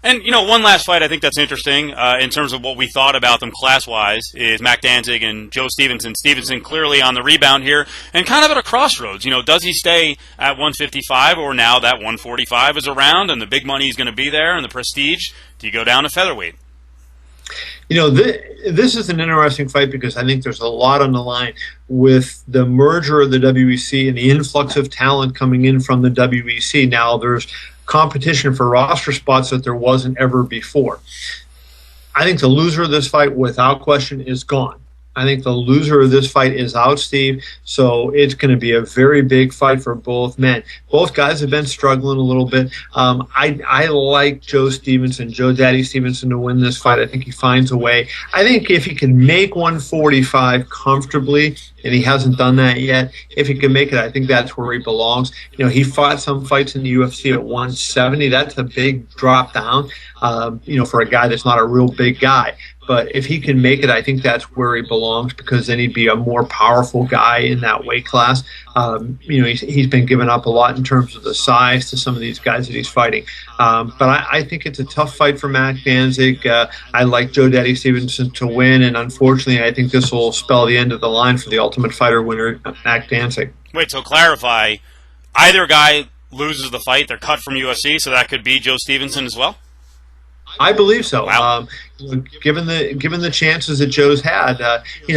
And, one last fight I think that's interesting in terms of what we thought about them class-wise is Mac Danzig and Joe Stevenson. Stevenson clearly on the rebound here and kind of at a crossroads. Does he stay at 155 or now that 145 is around and the big money is going to be there and the prestige? Do you go down to featherweight? This is an interesting fight because I think there's a lot on the line with the merger of the WEC and the influx of talent coming in from the WEC. Now there's competition for roster spots that there wasn't ever before. I think the loser of this fight, without question, is gone. I think the loser of this fight is out, Steve. So it's going to be a very big fight for both men. Both guys have been struggling a little bit. I like Joe Daddy Stevenson, to win this fight. I think he finds a way. I think if he can make 145 comfortably, and he hasn't done that yet, if he can make it, I think that's where he belongs. He fought some fights in the UFC at 170. That's a big drop down, for a guy that's not a real big guy. But if he can make it, I think that's where he belongs because then he'd be a more powerful guy in that weight class. He's been giving up a lot in terms of the size to some of these guys that he's fighting. But I think it's a tough fight for Mac Danzig. I like Joe Daddy Stevenson to win, and unfortunately, I think this will spell the end of the line for the Ultimate Fighter winner, Mac Danzig. Wait, so clarify, either guy loses the fight, they're cut from UFC, so that could be Joe Stevenson as well? I believe so. Wow. Given the chances that Joe's had,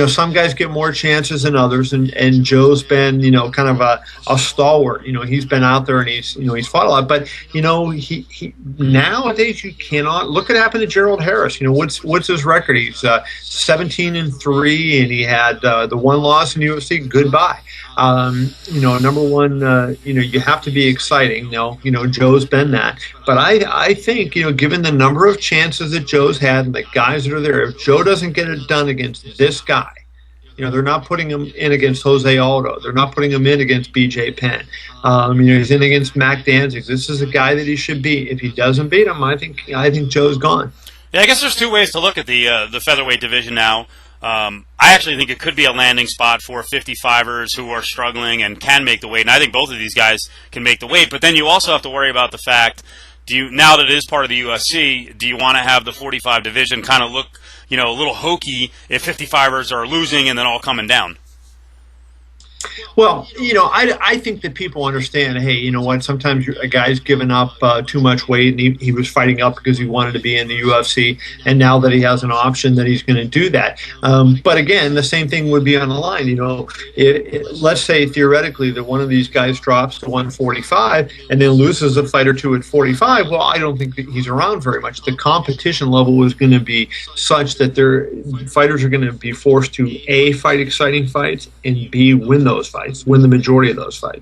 some guys get more chances than others, and Joe's been, kind of a stalwart. He's been out there and he's fought a lot. But he nowadays you cannot look at what happened to Gerald Harris. What's his record? He's 17-3, and he had the one loss in UFC. Goodbye. Number one, you have to be exciting. Joe's been that. But I think, given the number of chances that Joe's had and the guys that are there, if Joe doesn't get it done against this guy, they're not putting him in against Jose Aldo. They're not putting him in against BJ Penn. He's in against Mac Danzig. This is a guy that he should beat. If he doesn't beat him, I think Joe's gone. Yeah, I guess there's two ways to look at the featherweight division now. I actually think it could be a landing spot for 55ers who are struggling and can make the weight, and I think both of these guys can make the weight. But then you also have to worry about the fact, now that it is part of the UFC, do you want to have the 45 division kind of look, a little hokey if 55ers are losing and then all coming down? Well, I think that people understand, hey, sometimes a guy's given up too much weight, and he was fighting up because he wanted to be in the UFC, and now that he has an option that he's going to do that. But again, the same thing would be on the line. Let's say theoretically that one of these guys drops to 145 and then loses a fight or two at 45. Well, I don't think that he's around very much. The competition level is going to be such that fighters are going to be forced to A, fight exciting fights, and B, win those fights, win the majority of those fights.